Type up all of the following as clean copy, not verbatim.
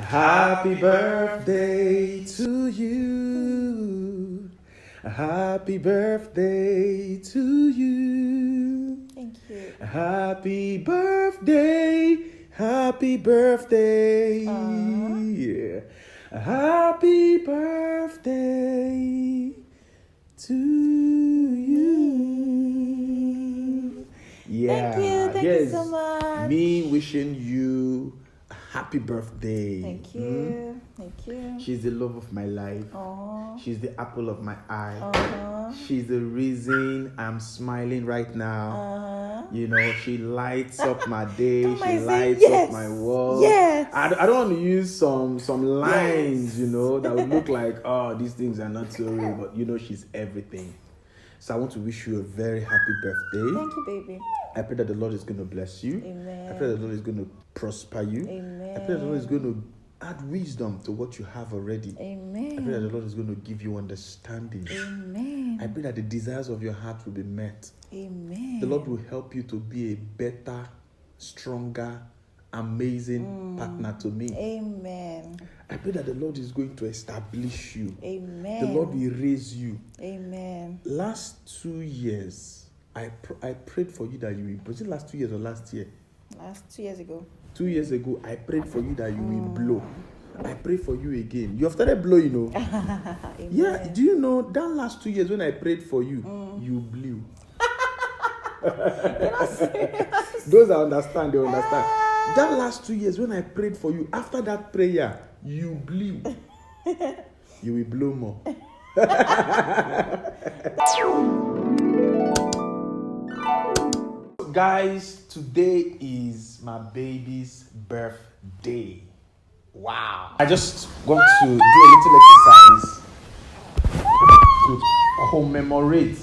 Happy birthday to you. Happy birthday to you. Thank you. Happy birthday. Happy birthday. Yeah. Happy birthday to you. Yeah. Thank you. Thank you so much. Me wishing you a happy birthday. Thank you. Thank you. She's the love of my life. Aww. She's the apple of my eye. Uh-huh. She's the reason I'm smiling right now. Uh-huh. You know, she lights up my day. Don't She mind lights saying up my world. Yes. I don't want to use some lines, you know, that would look like, oh, these things are not so real. But, you know, she's everything. So I want to wish you a very happy birthday. Thank you, baby. I pray that the Lord is going to bless you. Amen. I pray that the Lord is going to prosper you. Amen. I pray that the Lord is going to add wisdom to what you have already. Amen. I pray that the Lord is going to give you understanding. Amen. I pray that the desires of your heart will be met. Amen. The Lord will help you to be a better, stronger, amazing partner to me. Amen. I pray that the Lord is going to establish you. Amen. The Lord will raise you. Amen. Last 2 years, I prayed for you that you will. Was it last 2 years or last year? Last 2 years ago. 2 years ago, I prayed for you that you will blow. I pray for you again. You have started blowing, you know. Yeah, do you know that last 2 years when I prayed for you, you blew. Those that understand, they understand. That last 2 years when I prayed for you, after that prayer, you blew. You will blow more. Guys, today is my baby's birthday. Wow. I just want to do a little exercise to commemorate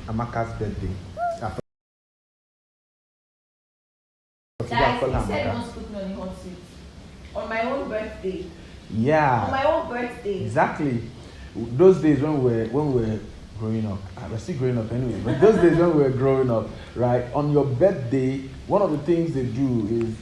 Amaka's birthday. Guys, you said you want to put me on the hot seat. On my own birthday. Yeah. On my own birthday. Exactly. Those days when we were growing up, we're still growing up anyway, but those days when we were growing up, right, on your birthday, one of the things they do is,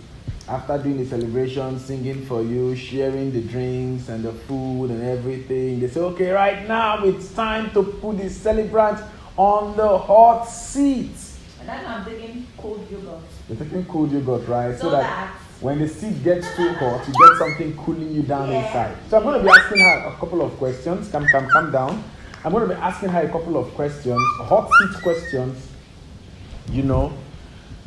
after doing the celebration, singing for you, sharing the drinks and the food and everything, they say, okay, right now it's time to put the celebrant on the hot seat. And then I'm taking cold yogurt. You're taking cold yogurt, right? So that when the seat gets too hot, you get something cooling you down inside. So I'm going to be asking her a couple of questions. Calm down. I'm going to be asking her a couple of questions, hot seat questions, you know,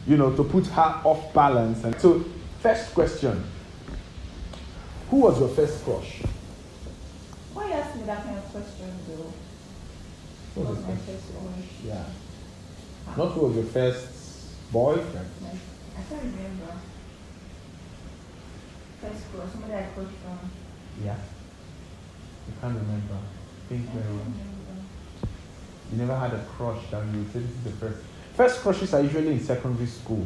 to put her off balance. And so, first question. Who was your first crush? Why are you asking me that kind of question, though? Who was my first crush? Yeah. Not who was your first boyfriend. I can't remember. First crush, somebody I crushed on. Yeah. You can't remember. Think very well. You never had a crush that you would say this is the first. First crushes are usually in secondary school.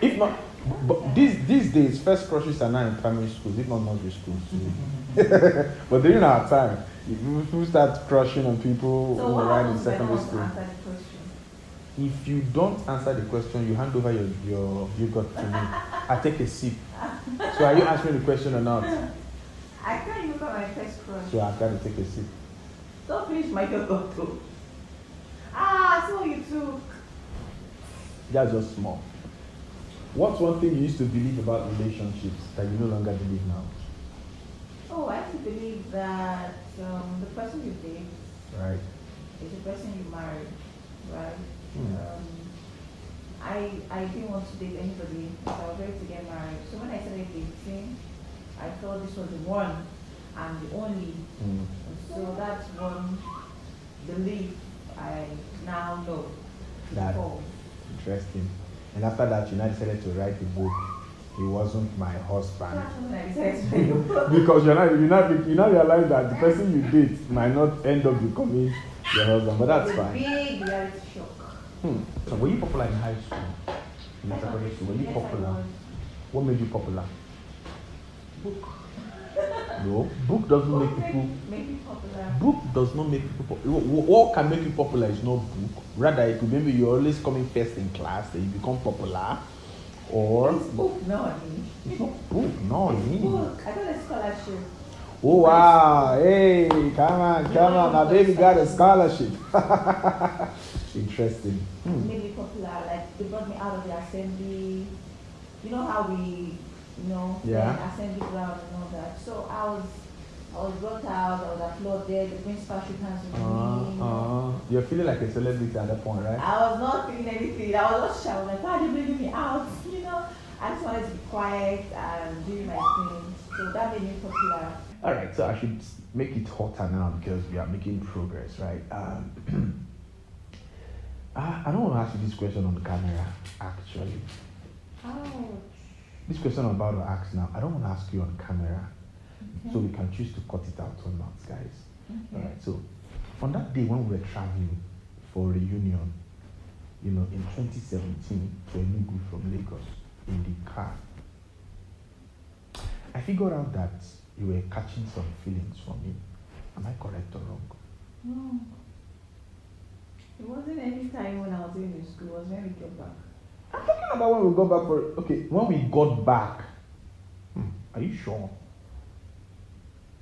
If not, but these days, first crushes are now in primary schools, if not nursery schools. But during our time, we start crushing on people So who what are right in happens when I secondary want to school. answer the question? If you don't answer the question, you hand over your yogurt to me. I take a sip. So are you answering the question or not? I can't remember my first crush. So I've got to take a sip. Don't finish my yogurt, though. So you took. That's just small. What's one thing you used to believe about relationships that you no longer believe now? Oh, I used to believe that the person you date Right. is the person you married, right? I didn't want to date anybody, so I was ready to get married. So when I started dating, I thought this was the one and the only. So that's one belief I now know. That's interesting. And after that, you now decided to write a book. He wasn't my husband. That's when I decided to write a book. Because you now realize that the person you date might not end up becoming your husband, but that's fine. Big reality shock. So were you popular in high school? In secondary school, were you popular? What made you popular? Book. No, book doesn't make people. Make me popular. Book does not make people popular. What can make you popular is not book. Rather, it could maybe you're always coming first in class, then you become popular. Or It's book nowadays. it's not book No, Book. I got a scholarship. Oh wow! Hey, come on! My baby got a scholarship. Interesting. Made me popular. Like they brought me out of the assembly. You know how we, Yeah. assembly ground and all that. So I was brought out. I was applauded. The principal shook hands with me. You're feeling like a celebrity at that point, right? I was not feeling anything. I was just shouting like, "Why are they bringing me out?" I just wanted to be quiet and do my thing. So that made me popular. All right, so I should make it hotter now because we are making progress, right? I don't want to ask you this question on the camera, actually. Oh. This question I'm about to ask now, I don't want to ask you on camera, Okay. so we can choose to cut it out or not, guys. Okay. All right, so on that day when we were traveling for reunion, in 2017 to Enugu from Lagos in the car, I figured out that you were catching some feelings from me. Am I correct or wrong? No. It wasn't any time when I was in school. It was when we got back. I'm talking about when we got back when we got back. Are you sure?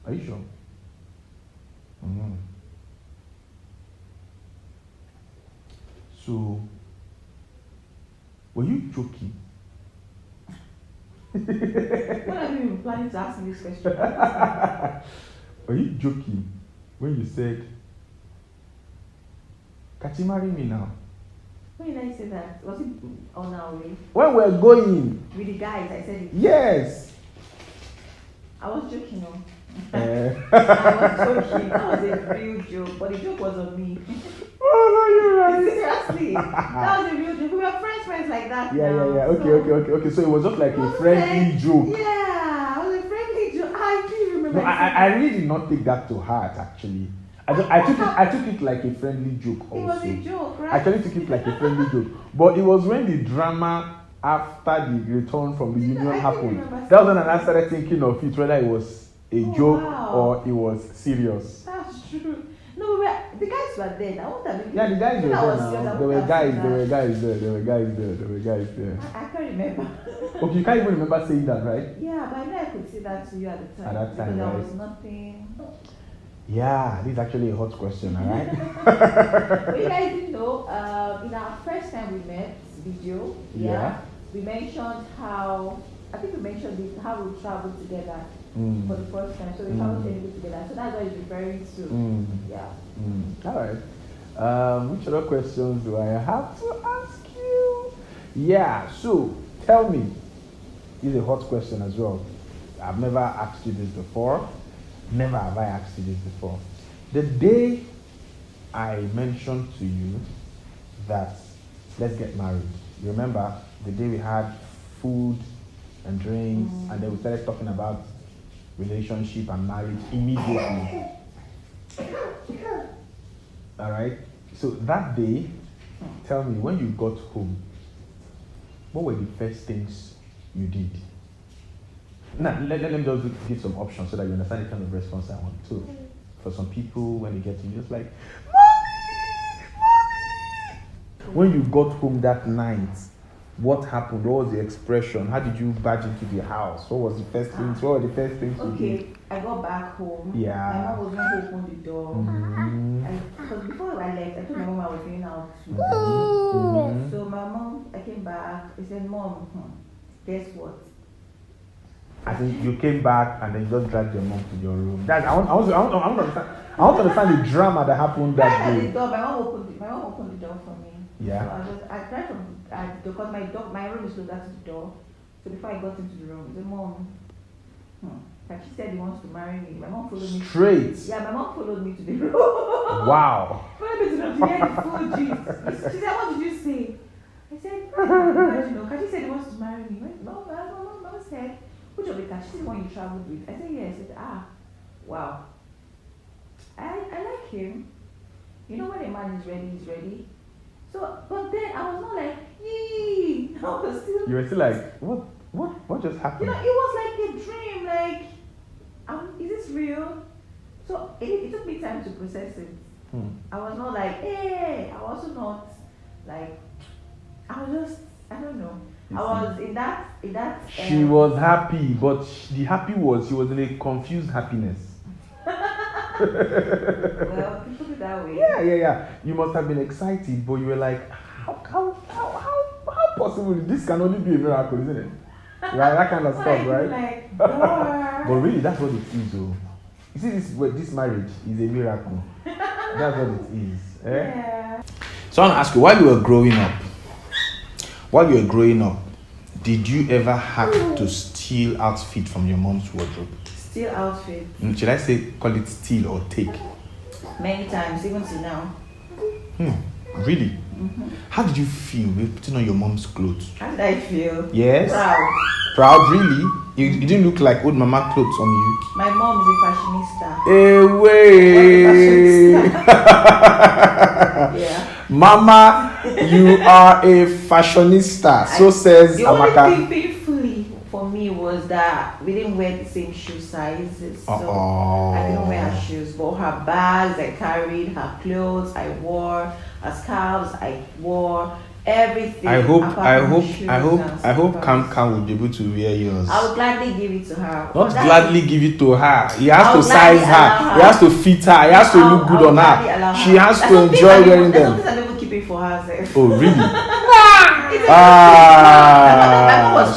Are you sure? So, were you joking? When have you been planning to ask me this question? Were you joking when you said, "Can you marry me now?" When did I say that? Was it on our way? When we're going. With the guys, I said it. Yes. I was joking, no. Eh. I was joking. That was a real joke, but the joke was on me. Oh, no, you're right. Seriously, that was a real joke. We were friends like that. Yeah. Okay. So it was just like a was friendly joke. Yeah, it was a friendly joke. I do remember. No, I really did not take that to heart, actually. I took it like a friendly joke also. It was a joke, right? I actually took it like a friendly joke. But it was when the drama after the return from the union happened. That was when I started thinking of it, whether it was a joke or it was serious. That's true. No, the guys were there. I want that. Yeah, the guys were there now. There were guys there. I can't remember. Okay, you can't even remember saying that, right? Yeah, but I know I could say that to you at the time. At that time, because right? there was nothing. Yeah, this is actually a hot question, alright? But you guys didn't know, in our first time we met video, we mentioned how we traveled together for the first time. So we traveled together. So that's what he's referring to. Yeah. Alright. Which other questions do I have to ask you? Yeah, so tell me, this is a hot question as well. I've never asked you this before. Never have I asked you this before. The day I mentioned to you that let's get married, you remember the day we had food and drinks and then we started talking about relationship and marriage immediately. Alright? So that day, tell me, when you got home, what were the first things you did? Now, let me just give some options so that you understand the kind of response I want to. For some people, when they get to you, just like, Mommy! When you got home that night, what happened? What was the expression? How did you barge into the house? What was the first things? What were the first things you did? I got back home. Yeah. My mom was going to open the door. Because before I left, I told my mom I was going out. So my mom, I came back. I said, Mom, guess what? I think you came back and then you just dragged your mom to your room. I want to understand the drama that happened that Right day. at the door, my mom opened the door for me. Yeah. So I tried because my room is closer to the door. So before I got into the room, I said, Mom, like she said he wants to marry me. My mom followed me. Straight. Yeah, my mom followed me to the room. Wow. Followed me to the room. She had the full gist. She said, what did you say? I said, Kachi said he wants to marry me. No, mom said, which of the Kachi? She said the one you traveled with. I said, yes. I said, wow. I like him. You know when a man is ready, he's ready. So, but then I was not like, yee. I was still. You were still like, what just happened? You know, it was like a dream. Like, is this real? So it took me time to process it. I was not like, hey. I was also not like, I was just, I don't know. I was in that. She was happy, but the happy was she was in a confused happiness. Well, people do that way. Yeah. You must have been excited, but you were like, how possible? This can only be a miracle, isn't it? Right, that kind of stuff, right? Like, but really, that's what it is, though. You see, this marriage is a miracle. That's what it is. Yeah. So I want to ask you, while you were growing up, did you ever have to steal outfit from your mom's wardrobe? Steal outfit? Should I call it steal or take? Many times, even till now. Really? Mm-hmm. How did you feel with putting on your mom's clothes? How did I feel? Yes. Proud, really? You didn't look like old mama clothes on you. My mom is a fashionista. Yeah. Mama, you are a fashionista. So says Amaka. The only thing painfully for me was that we didn't wear the same shoe sizes. So I didn't wear her shoes, but her bags I carried, her clothes I wore, her scarves I wore, everything. I hope Cam will be able to wear yours. I would gladly give it to her. Not gladly give it to her. He has to size her. He has to fit her. He has to look good on her. She has to enjoy wearing them. That's something I'm keeping for herself. Oh really?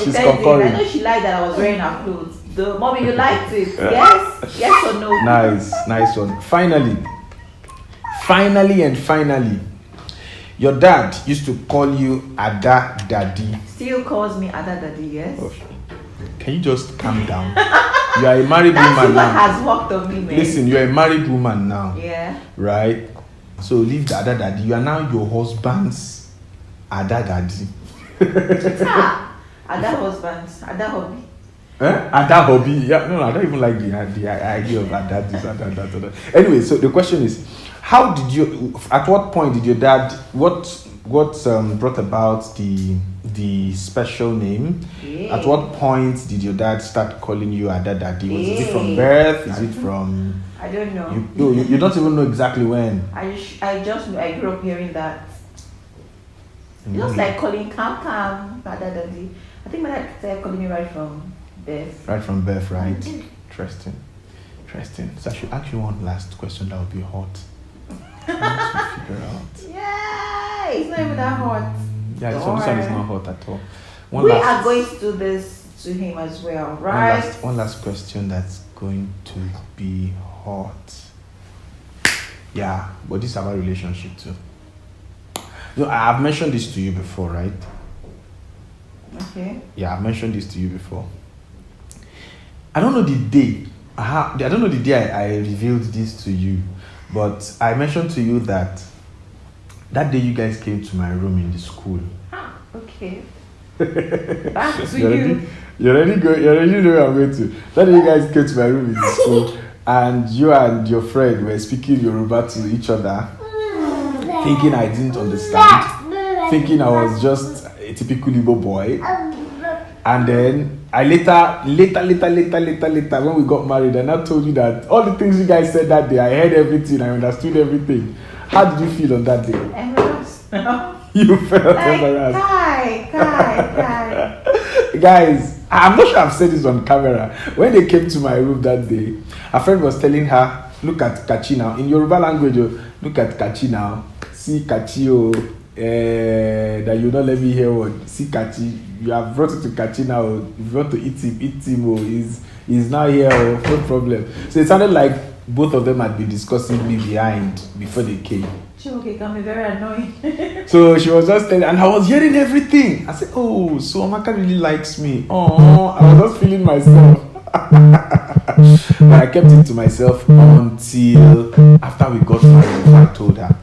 She's concurring. I know she liked that I was wearing her clothes. Mommy, you liked it? Yes or no? Nice one. Finally, your dad used to call you Ada Daddy. Still calls me Ada Daddy, yes. Oh, can you just calm down? You are a married woman now. Has worked on me, man. Listen, you are a married woman now. Yeah. Right? So leave the Ada Daddy. You are now your husband's Ada Daddy. Ada husband, Ada hobby. Ada hobby? Yeah, no, I don't even like the idea of Ada this, Ada that. Anyway, so the question is, at what point did your dad, what brought about the special name? Yeah. At what point did your dad start calling you Ada Daddy? Is it from birth? Is it from... I don't know. You don't even know exactly when? I just know, I grew up hearing that. Just like calling Cam Ada Daddy. I think my dad started calling me right from birth. Right from birth, right? Interesting. So I should ask you one last question that will be hot. To figure out. Yeah, it's not even that hot. Yeah, this one is not hot at all. We are going to do this to him as well, right? One last question that's going to be hot. Yeah, but this is about relationship too. I've mentioned this to you before, right? Okay. Yeah, I've mentioned this to you before. I don't know the day. I don't know the day I revealed this to you, but I mentioned to you that day you guys came to my room in the school. Okay. Back to you. You already know where I'm going to. That day you guys came to my room in the school, and you and your friend were speaking Yoruba to each other, thinking I didn't understand, thinking I was just a typical Igbo boy. And then I later, when we got married, and I told you that all the things you guys said that day, I heard everything, I understood everything. How did you feel on that day? Embarrassed. You felt embarrassed. Kai. Guys, I'm not sure I've said this on camera. When they came to my room that day, a friend was telling her, look at Kachi now. In Yoruba language, look at Kachi now. See Kachi, that you don't let me hear what. See Kachi, you have brought it to Kachi now. If you want to eat him. He's now here. No problem. So it sounded like both of them had been discussing me behind before they came. Okay, can be very annoying. So she was just telling, and I was hearing everything. I said, oh, so Amaka really likes me. Oh, I was just feeling myself. But I kept it to myself until after we got married. I told her.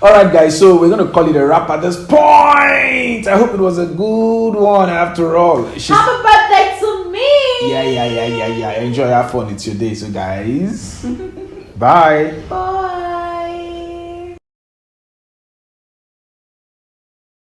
Alright guys, so we're going to call it a wrap at this point. I hope it was a good one after all. Happy birthday to me! Yeah. Enjoy, have fun. It's your day, so guys. Bye.